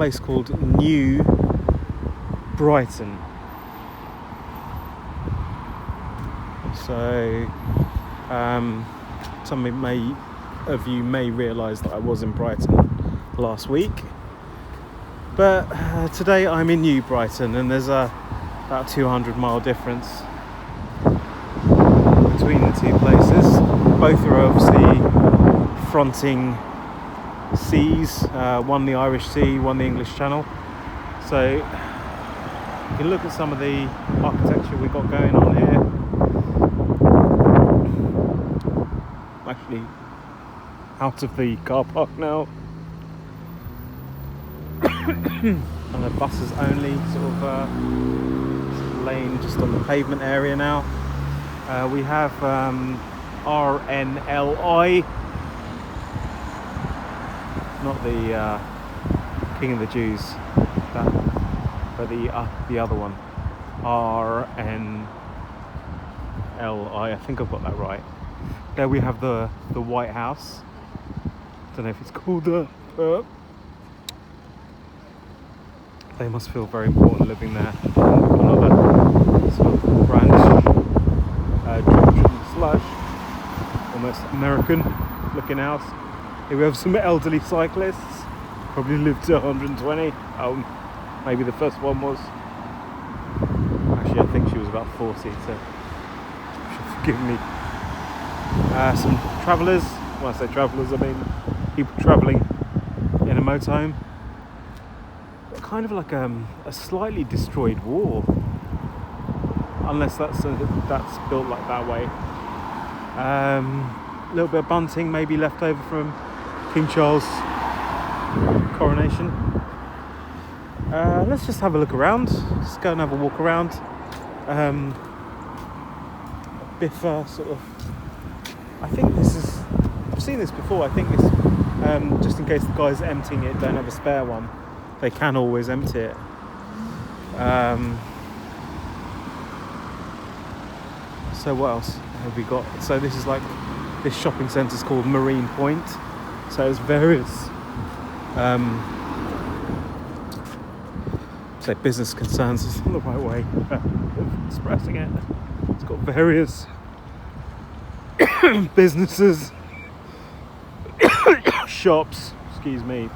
place called New Brighton. So some of you may realise that I was in Brighton last week, but today I'm in New Brighton, and there's about 200-mile difference between the two places. Both are obviously fronting seas, one the Irish Sea, one the English Channel. So you can look at some of the architecture we've got going on here. I'm actually out of the car park now. And the buses only sort of lane just on the pavement area now. We have RNLI, not the King of the Jews, but the other one, RNLI. I think I've got that right. There we have the White House. Don't know if it's called that. They must feel very important living there. Another sort of branch, Georgian / almost American looking house. Here we have some elderly cyclists, probably lived to 120. Maybe the first one was. Actually, I think she was about 40, so she'll forgive me. Some travellers. When I say travellers, I mean people travelling in a motorhome. Kind of like a slightly destroyed wall, unless that's built like that way. A little bit of bunting maybe left over from King Charles' coronation. Let's just have a look around. Just go and have a walk around. Biffa sort of. I think this is. I've seen this before. I think this, just in case the guys emptying it don't have a spare one, they can always empty it. So what else have we got? So this is like, this shopping centre is called Marine Point. So there's various say business concerns is not the right way of expressing it. It's got various businesses, shops, excuse me,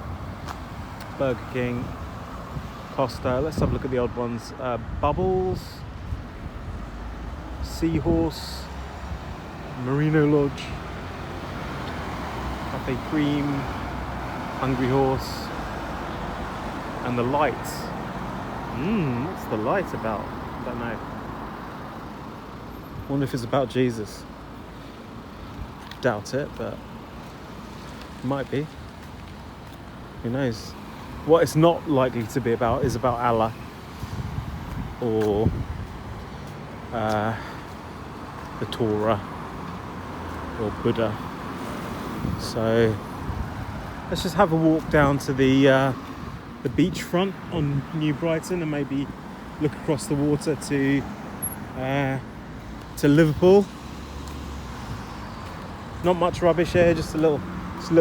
Burger King, Costa. Let's have a look at the odd ones. Bubbles, Seahorse, Merino Lodge, Cafe Cream, Hungry Horse, and the Lights. What's the light about? I don't know. Wonder if it's about Jesus. Doubt it, but it might be. Who knows? What it's not likely to be about is about Allah or the Torah or Buddha. So let's just have a walk down to the beachfront on New Brighton and maybe look across the water to Liverpool. Not much rubbish here, just a little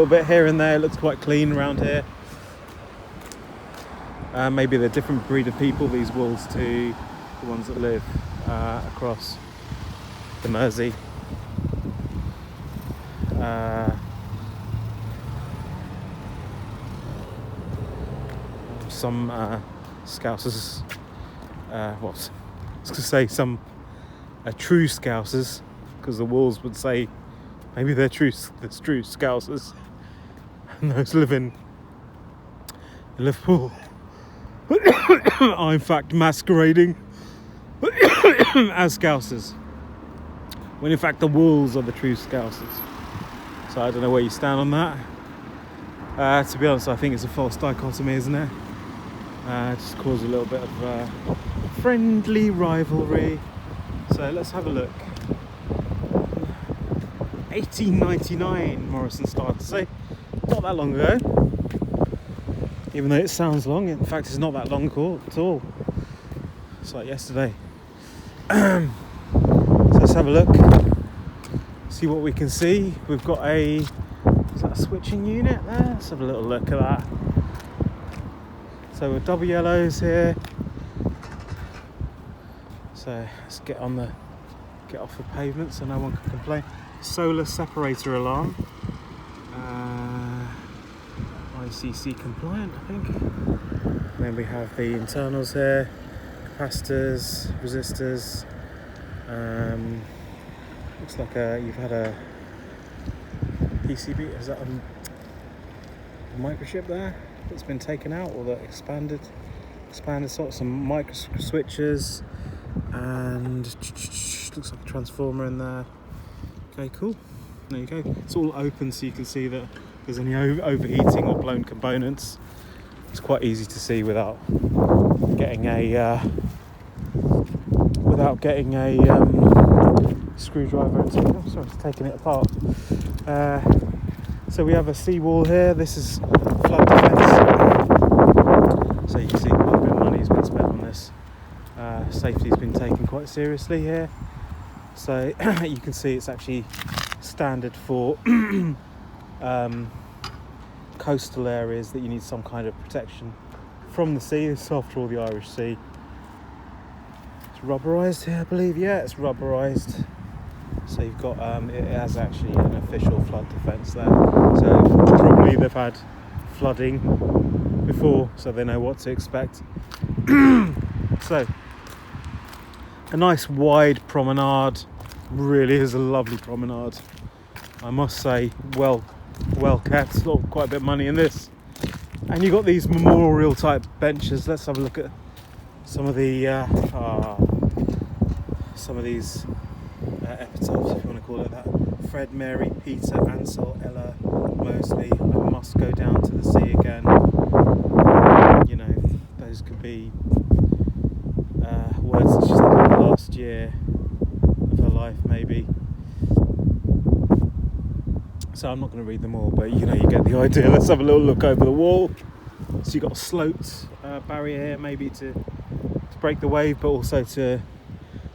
bit here and there. It looks quite clean around here. Maybe they're a different breed of people, these wolves, to the ones that live across the Mersey. Some Scousers, I was going to say some true Scousers, because the wolves would say maybe they're true Scousers, and those living in Liverpool are in fact masquerading as Scousers, when in fact the wolves are the true Scousers. So I don't know where you stand on that. To be honest, I think it's a false dichotomy, isn't it? Just cause a little bit of friendly rivalry. So let's have a look. 1899, Morrison started to say. Not that long ago. Even though it sounds long, in fact it's not that long at all. It's like yesterday. So let's have a look. See what we can see. We've got is that a switching unit there? Let's have a little look at that. So we're double yellows here. So let's get off the pavement so no one can complain. Solar separator alarm. ICC compliant, I think. And then we have the internals here. Capacitors, resistors. Looks like you've had a PCB. Is that a microchip there that's been taken out, or that expanded sort of some micro switches, and looks like a transformer in there. Okay, cool. There you go. It's all open, so you can see that there's any overheating or blown components. It's quite easy to see without getting a screwdriver and taking it's taking it apart. So we have a seawall here. This is flood defence. So you can see quite a bit of money has been spent on this. Safety's been taken quite seriously here. So you can see it's actually standard for coastal areas that you need some kind of protection from the sea. This is after all the Irish Sea. It's rubberised here, I believe. Yeah, it's rubberised. So you've got it has actually an official flood defence there. So probably they've had flooding before, so they know what to expect. So a nice wide promenade. Really is a lovely promenade, I must say. Well kept. Quite a bit of money in this. And you've got these memorial type benches. Let's have a look at some of the these epitaphs, if you want to call it that. Fred, Mary, Peter, Ansel, Ella, Mosley. I must go down to the sea again. You know, those could be words that she said in the last year of her life, maybe. So I'm not going to read them all, but you know, you get the idea. Let's have a little look over the wall. So you've got a sloped barrier here, maybe to break the wave, but also to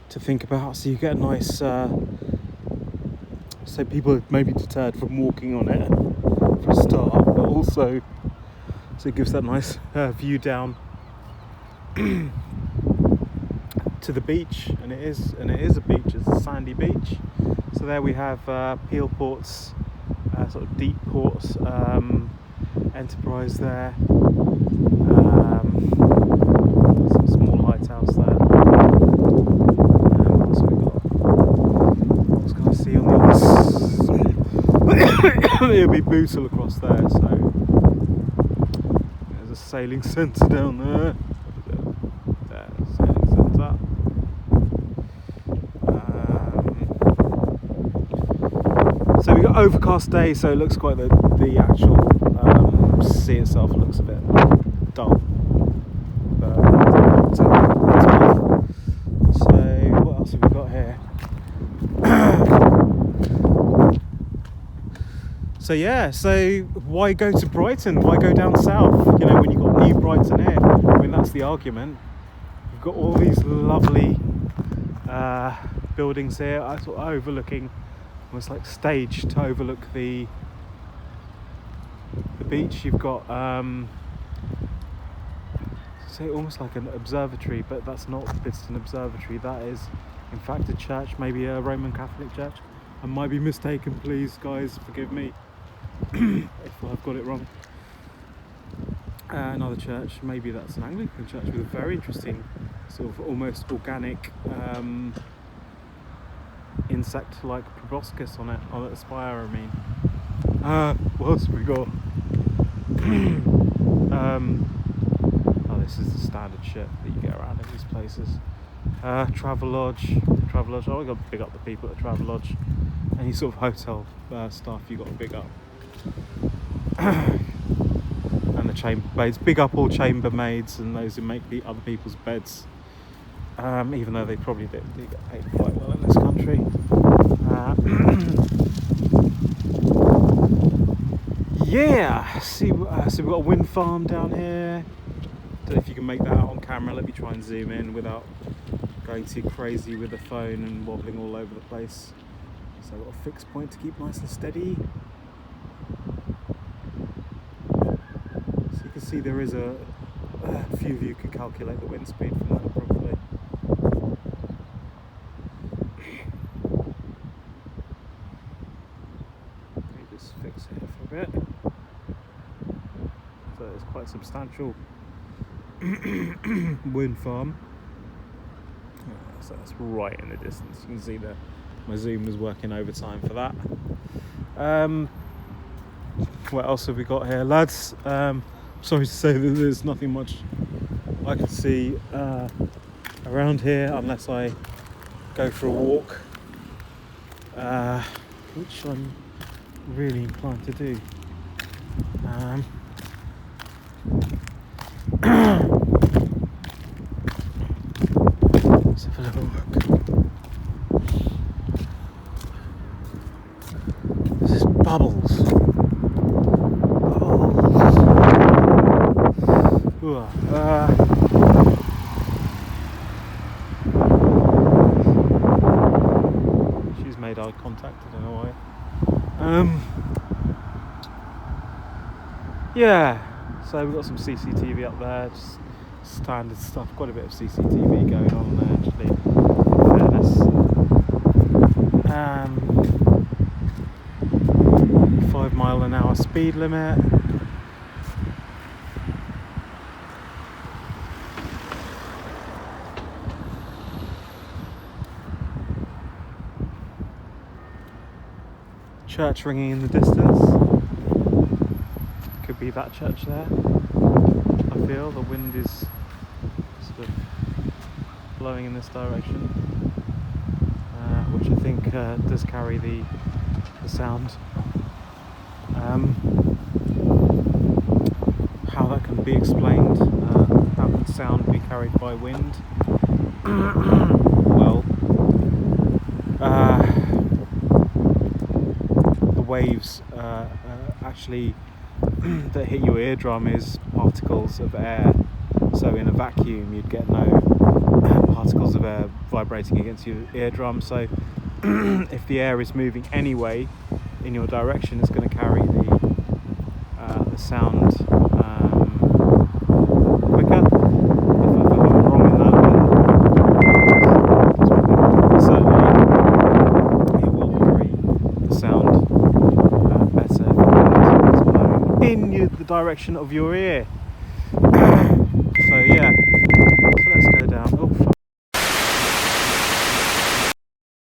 think about. So you get a nice, so people may be deterred from walking on it for a start, but also so it gives that nice view down to the beach, and it is a beach. It's a sandy beach. So there we have Peel Ports, sort of deep ports enterprise there. Some small lighthouse there. So we got. What's going to see on the other? There'll be Bootle across there. So there's a sailing centre down there. Sailing centre. So we got overcast day, so it looks quite the actual sea itself looks a bit dull. But so what else have we got here? So yeah, so why go to Brighton? Why go down south? You know, when you've got New Brighton here. I mean, that's the argument. You've got all these lovely buildings here, sort of overlooking, almost like staged to overlook the beach. You've got say almost like an observatory, but that's not Bidston Observatory. That is in fact a church, maybe a Roman Catholic church. I might be mistaken, please guys forgive me if I've got it wrong. Another church, maybe that's an Anglican church with a very interesting sort of almost organic insect-like proboscis on the spire, I mean. What else have we got? Oh, this is the standard shit that you get around in these places. Travelodge. Oh, we got to big up the people at Travelodge. Any sort of hotel staff you got to big up. And the chambermaids. Big up all chambermaids and those who make other people's beds. Even though they probably do get paid quite well in this country. Yeah, so we've got a wind farm down here. Don't know if you can make that out on camera. Let me try and zoom in without going too crazy with the phone and wobbling all over the place. So I've got a fixed point to keep nice and steady. So you can see there is a A few of you could calculate the wind speed from that probably. Let me just fix here for a bit. So it's quite a substantial wind farm. So that's right in the distance. You can see that my zoom was working overtime for that. What else have we got here, lads? Sorry to say that there's nothing much I can see around here unless I go for a walk, which I'm really inclined to do. Let's have a little look. This is bubbles. Ooh, she's made eye contact, I don't know why. Yeah, so we've got some CCTV up there, just standard stuff. Quite a bit of CCTV going on there actually, in fairness. 5 mile an hour speed limit. Church ringing in the distance. Could be that church there. I feel the wind is sort of blowing in this direction, which I think does carry the sound. How that can be explained, how can sound be carried by wind? Well, the waves actually that hit your eardrum is particles of air. So in a vacuum you'd get no particles of air vibrating against your eardrum. So if the air is moving anyway in your direction, it's going to carry the sound quicker. If I'm wrong in that, then certainly it will carry the sound better if the wind is blowing in the direction of your ear.